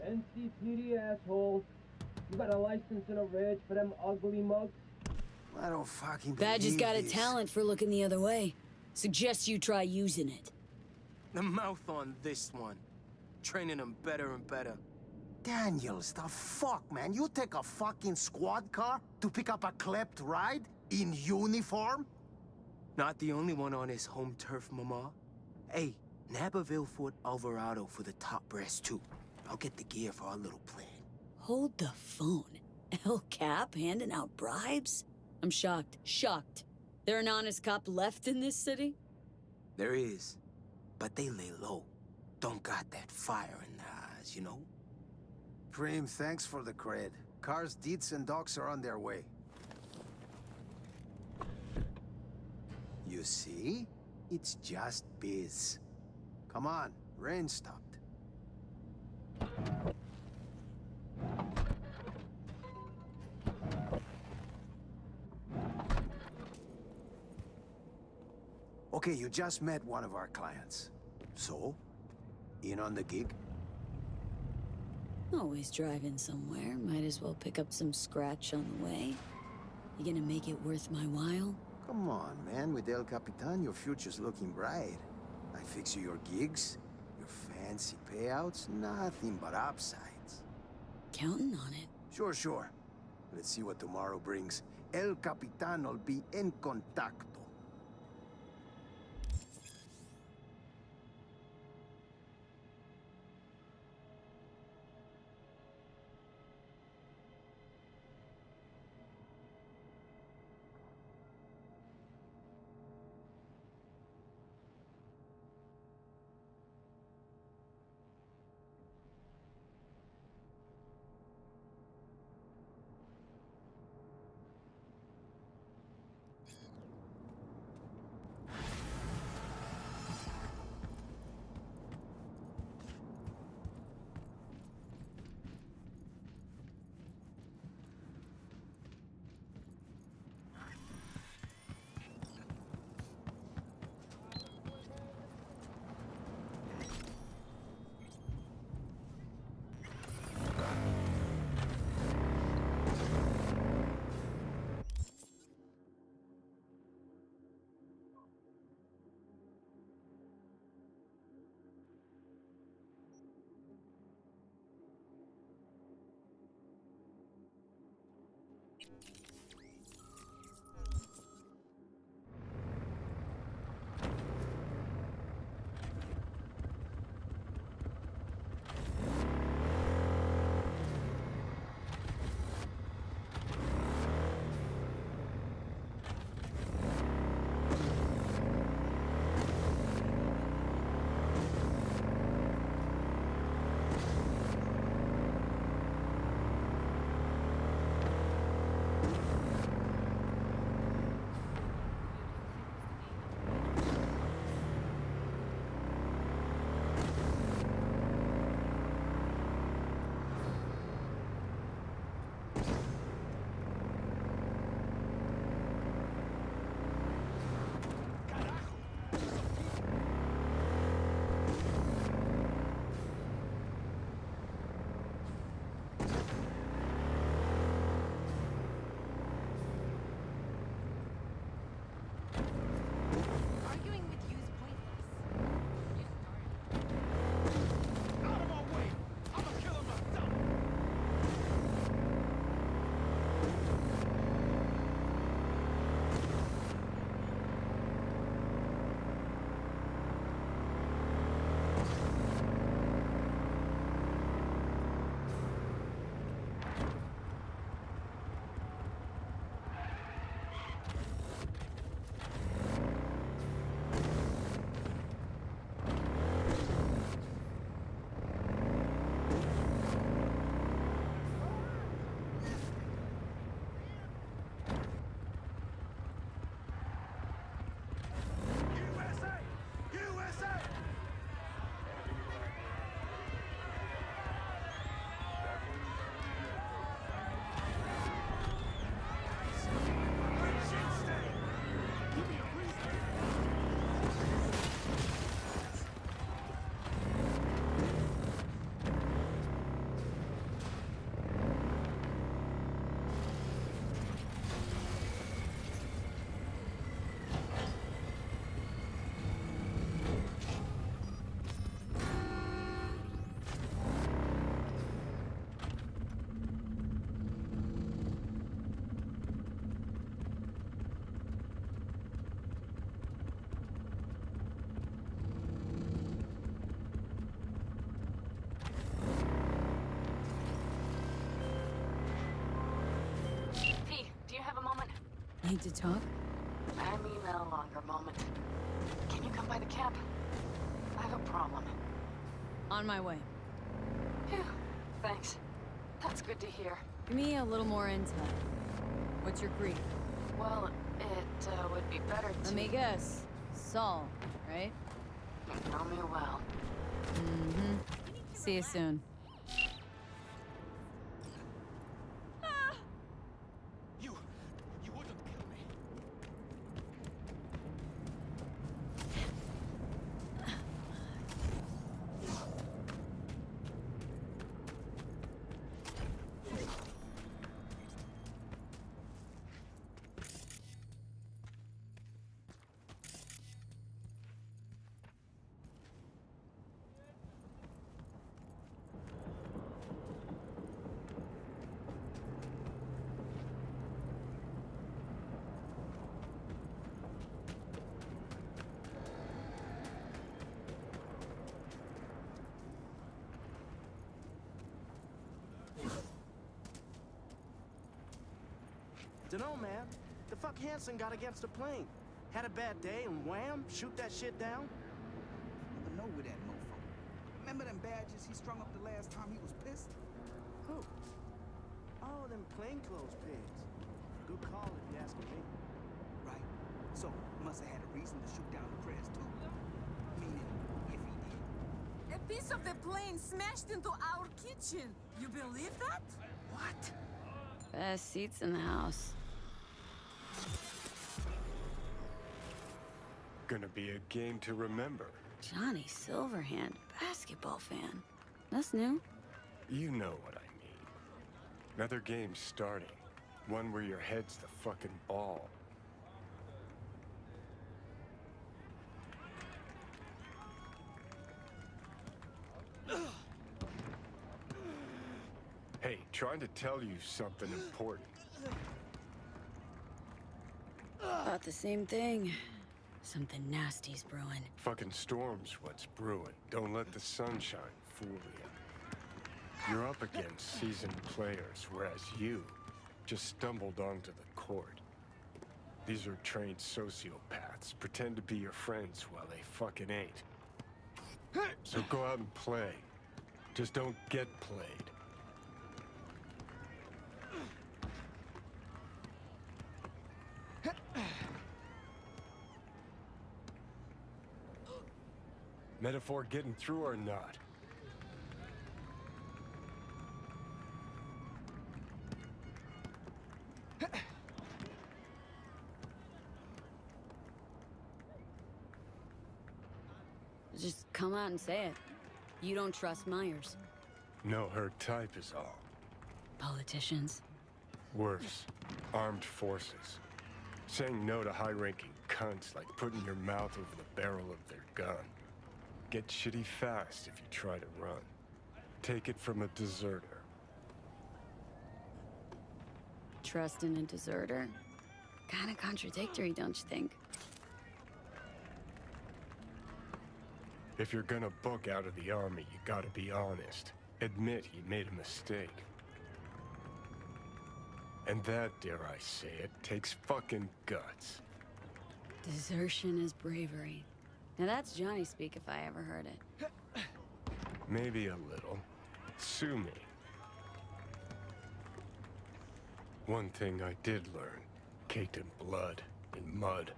NCPD assholes. You got a license and a reg for them ugly mugs? I don't fucking Badger's believe got a this. talent for looking the other way. Suggest you try using it. The mouth on this one. Training him better and better. Daniels, the fuck, man? You take a fucking squad car to pick up a klept ride? In uniform? Not the only one on his home turf, Mama. Hey, nab a Vilfort Alvarado for the top brass too. I'll get the gear for our little plan. Hold the phone. El Cap handing out bribes? I'm shocked. Shocked. There an honest cop left in this city? There is. But they lay low. Don't got that fire in their eyes, you know? Prim, thanks for the cred. Cars, deeds, and docs are on their way. You see? It's just biz. Come on, rain stopped. Okay, you just met one of our clients. So? In on the gig? Always driving somewhere. Might as well pick up some scratch on the way. You gonna make it worth my while? Come on, man. With El Capitan, your future's looking bright. I fix you your gigs, your fancy payouts, nothing but upsides. Counting on it. Sure, sure. Let's see what tomorrow brings. El Capitan will be en contacto. Need to talk? I mean a longer moment. Can you come by the camp? I have a problem. On my way. Phew, thanks. That's good to hear. Give me a little more intel. What's your grief? Well, it would be better to... Let me guess. Saul, right? You know me well. Mm-hmm. See you soon. You wouldn't kill me. Dunno, man. The fuck Hansen got against a plane. Had a bad day and wham, shoot that shit down. Never know with that mofo. Remember them badges he strung up the last time he was pissed? Who? Oh, them plainclothes pigs. Good call if you ask me. Right. So, must have had a reason to shoot down the press too. Meaning, if he did. A piece of the plane smashed into our kitchen. You believe that? What? Best seats in the house. Gonna be a game to remember. Johnny Silverhand, basketball fan. That's new. You know what I mean. Another game starting. One where your head's the fucking ball. Hey, trying to tell you something important. About the same thing. Something nasty's brewing. Fucking storm's what's brewing. Don't let the sunshine fool you. You're up against seasoned players, whereas you just stumbled onto the court. These are trained sociopaths. Pretend to be your friends while they fucking ain't. So go out and play. Just don't get played. Metaphor getting through or not? Just come out and say it. You don't trust Myers. No, her type is all. Politicians. Worse, armed forces. Saying no to high-ranking cunts like putting your mouth over the barrel of their gun. Get shitty fast if you try to run. Take it from a deserter. Trust in a deserter? Kinda contradictory, don't you think? If you're gonna book out of the army, you gotta be honest. Admit you made a mistake. And that, dare I say it, takes fucking guts. Desertion is bravery. Now that's Johnny speak if I ever heard it. Maybe a little. Sue me. One thing I did learn, caked in blood, in mud.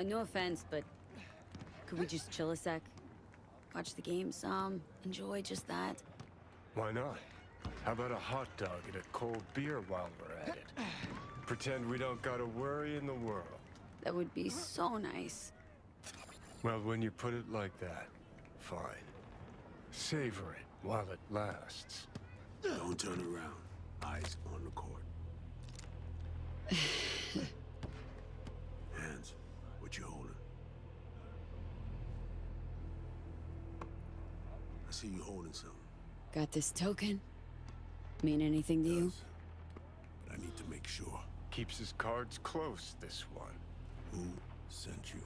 No offense, but could we just chill a sec? Watch the game some, enjoy just that. Why not? How about a hot dog and a cold beer while we're at it? Pretend we don't got a worry in the world. That would be so nice. Well, when you put it like that, fine. Savor it while it lasts. Don't turn around. Eyes on the court. Hands. What you holding? I see you holding something. Got this token? Mean anything to you? Does. But I need to make sure. Keeps his cards close, this one. Who sent you?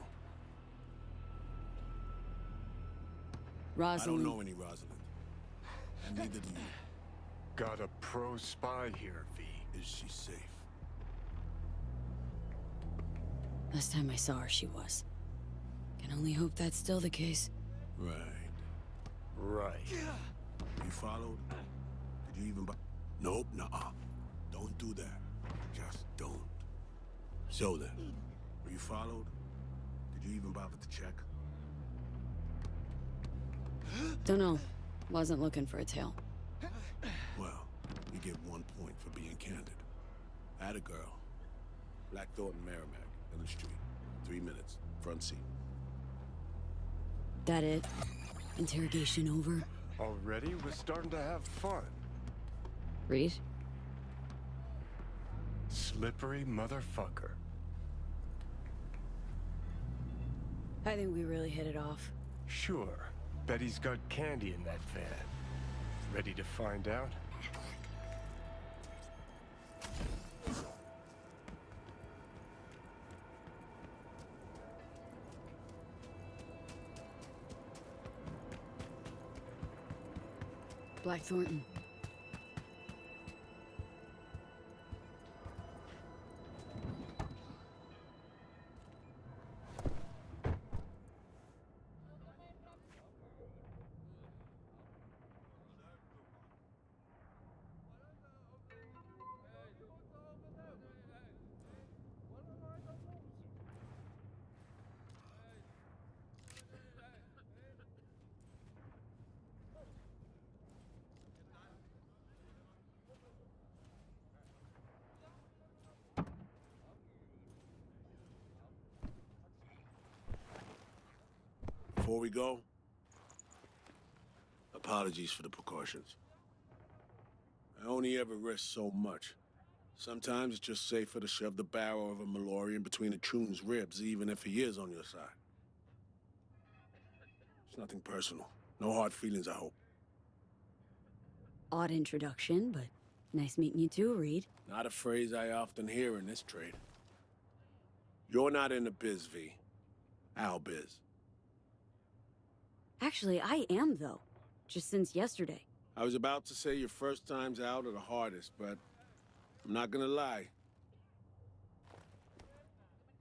Rosalind. I don't know any Rosalind. And neither do you. Got a pro spy here, V. Is she safe? Last time I saw her, she was. Can only hope that's still the case. Right. Right. You followed? Did you even Nope, nuh-uh. Don't do that. Just don't. So then, were you followed? Did you even bother to check? Don't know. Wasn't looking for a tail. Well, you get 1 point for being candid. Atta girl. Black Thornton Merrimack, in the street. 3 minutes. Front seat. That it? Interrogation over? Already? We're starting to have fun. Reed? Slippery motherfucker. I think we really hit it off. Sure. Betty's got candy in that van. Ready to find out? Black Thornton. Before we go, apologies for the precautions. I only ever risk so much. Sometimes it's just safer to shove the barrel of a Malorian between a Troon's ribs, even if he is on your side. It's nothing personal. No hard feelings, I hope. Odd introduction, but nice meeting you too, Reed. Not a phrase I often hear in this trade. You're not in the biz, V. Our biz. Actually, I am, though. Just since yesterday. I was about to say your first times out are the hardest, but I'm not gonna lie.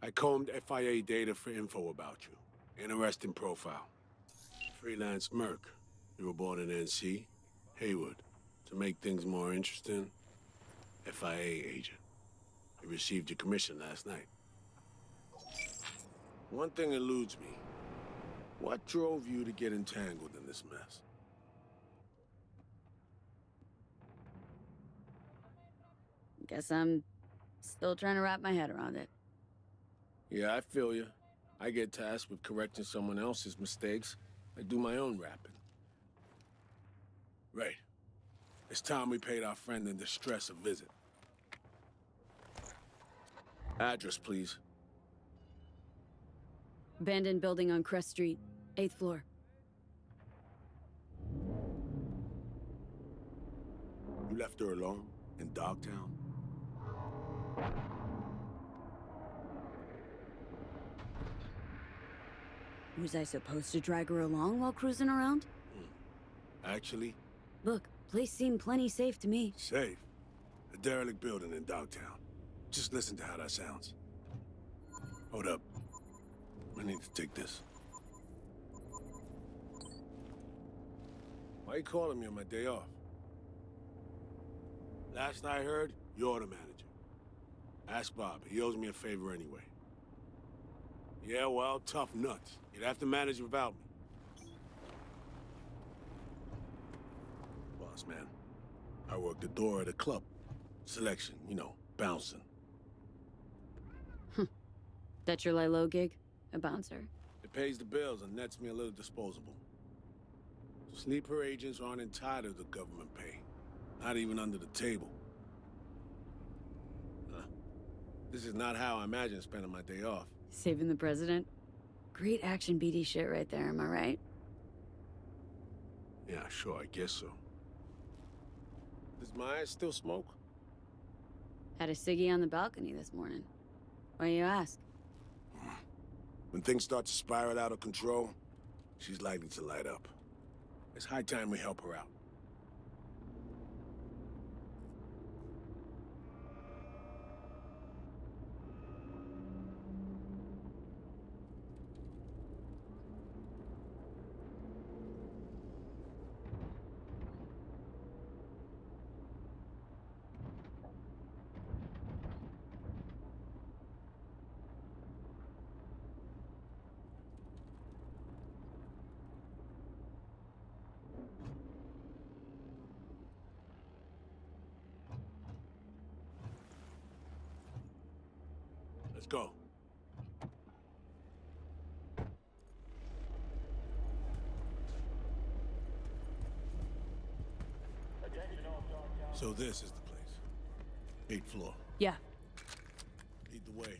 I combed FIA data for info about you. Interesting profile. Freelance merc. You were born in NC, Haywood. To make things more interesting, FIA agent. You received your commission last night. One thing eludes me. What drove you to get entangled in this mess? Guess I'm still trying to wrap my head around it. Yeah, I feel you. I get tasked with correcting someone else's mistakes. I do my own rapping. Right. It's time we paid our friend in distress a visit. Address, please. Abandoned building on Crest Street, 8th floor. You left her alone in Dogtown? Was I supposed to drag her along while cruising around? Actually? Look, place seemed plenty safe to me. Safe? A derelict building in Dogtown. Just listen to how that sounds. Hold up. I need to take this. Why are you calling me on my day off? Last I heard, you're the manager. Ask Bob. He owes me a favor anyway. Yeah, well, tough nuts. You'd have to manage without me. Boss man, I work the door at a club. Selection, you know, bouncing. That's your lie-low gig? A bouncer? It pays the bills and nets me a little disposable. Sleeper agents aren't entitled to government pay. Not even under the table. This is not how I imagine spending my day off. Saving the president? Great action BD shit right there, am I right? Yeah, sure, I guess so. Does Maya still smoke? Had a ciggy on the balcony this morning. Why you ask? When things start to spiral out of control, she's likely to light up. It's high time we help her out. Let's go. So this is the place. 8th floor. Yeah. Lead the way.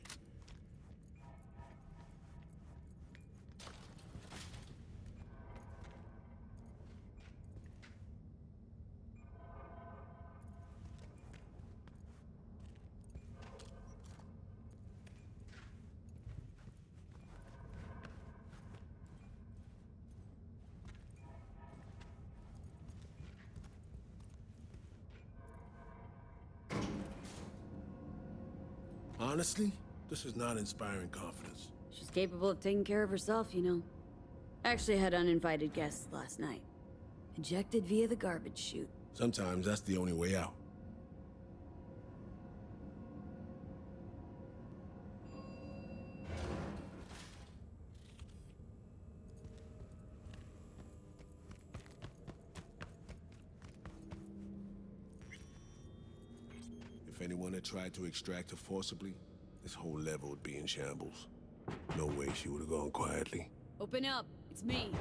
Honestly, this is not inspiring confidence. She's capable of taking care of herself, you know. Actually had uninvited guests last night. Ejected via the garbage chute. Sometimes that's the only way out. If anyone had tried to extract her forcibly, this whole level would be in shambles. No way she would have gone quietly. Open up. It's me.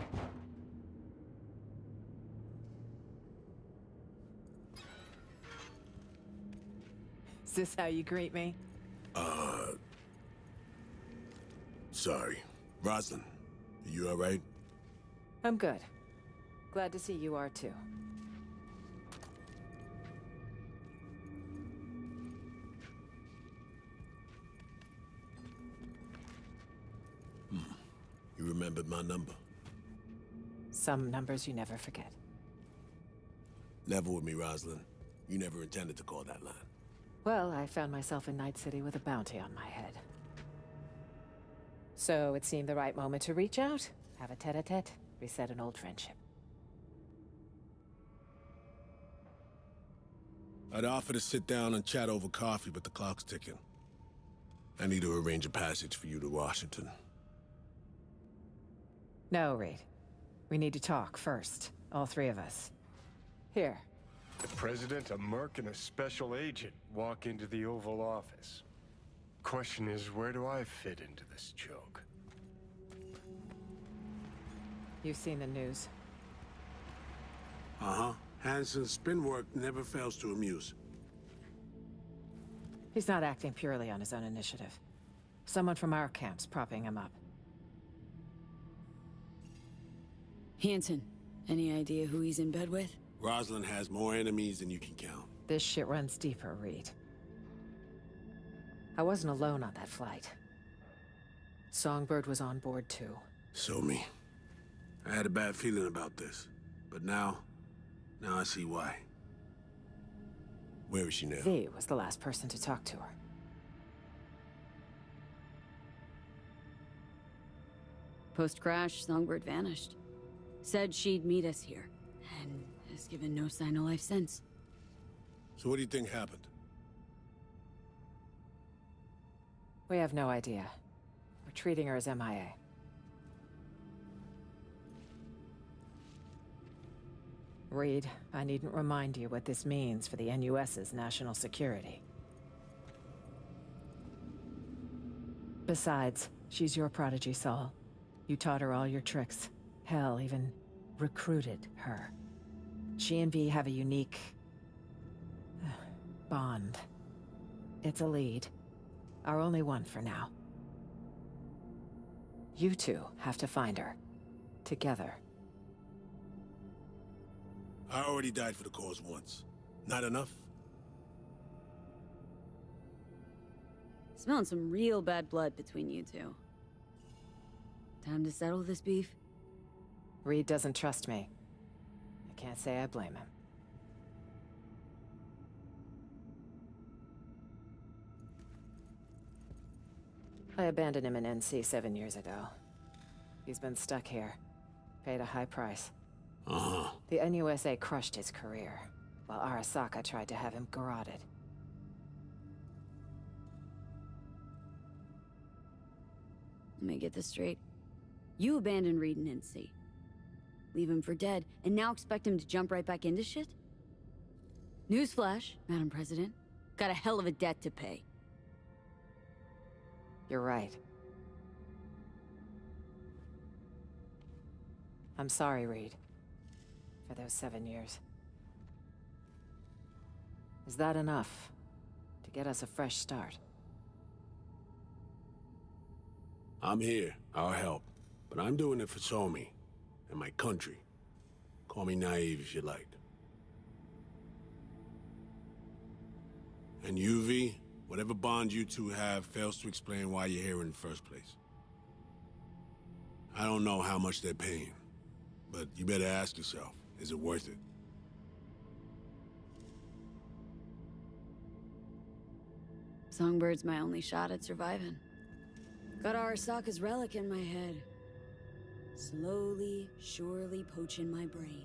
Is this how you greet me? Sorry. Rosalind, are you all right? I'm good. Glad to see you are too. You remembered my number. Some numbers you never forget. Never with me, Rosalind. You never intended to call that line. Well, I found myself in Night City with a bounty on my head. So it seemed the right moment to reach out, have a tete-a-tete, reset an old friendship. I'd offer to sit down and chat over coffee, but the clock's ticking. I need to arrange a passage for you to Washington. No, Reed. We need to talk first. All three of us. Here. The president, a merc, and a special agent walk into the Oval Office. Question is, where do I fit into this joke? You've seen the news. Uh-huh. Hansen's spin work never fails to amuse. He's not acting purely on his own initiative. Someone from our camp's propping him up. Hansen, any idea who he's in bed with? Rosalind has more enemies than you can count. This shit runs deeper, Reed. I wasn't alone on that flight. Songbird was on board too. So me. I had a bad feeling about this. But now I see why. Where is she now? V was the last person to talk to her. Post-crash, Songbird vanished. Said she'd meet us here, and has given no sign of life since. So what do you think happened? We have no idea. We're treating her as MIA. Reed, I needn't remind you what this means for the NUS's national security. Besides, she's your prodigy, Saul. You taught her all your tricks. Hell, even recruited her. She and V have a unique bond. It's a lead. Our only one for now. You two have to find her. Together. I already died for the cause once. Not enough? Smelling some real bad blood between you two. Time to settle this beef? Reed doesn't trust me. I can't say I blame him. I abandoned him in NC 7 years ago. He's been stuck here. Paid a high price. Uh-huh. The NUSA crushed his career, while Arasaka tried to have him garroted. Let me get this straight. You abandoned Reed in NC. Leave him for dead, and now expect him to jump right back into shit? Newsflash, Madam President. Got a hell of a debt to pay. You're right. I'm sorry, Reed. For those 7 years. Is that enough? To get us a fresh start? I'm here. I'll help. But I'm doing it for Somi. And my country. Call me naive if you like. And you, V, whatever bond you two have fails to explain why you're here in the first place. I don't know how much they're paying. But you better ask yourself, is it worth it? Songbird's my only shot at surviving. Got Arasaka's relic in my head. Slowly, surely poaching my brain.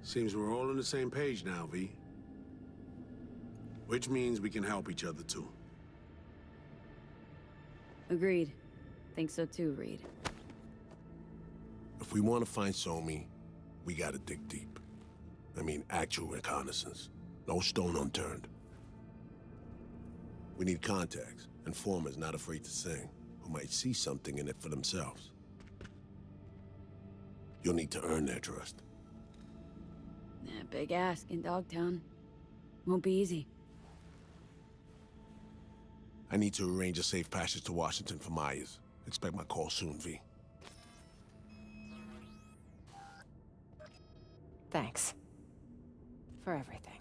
Seems we're all on the same page now, V. Which means we can help each other, too. Agreed. Think so too, Reed. If we want to find Somi, we gotta dig deep. I mean, actual reconnaissance. No stone unturned. We need contacts, informers not afraid to sing, who might see something in it for themselves. You'll need to earn their trust. Big ask in Dogtown. Won't be easy. I need to arrange a safe passage to Washington for Myers. Expect my call soon, V. Thanks. For everything.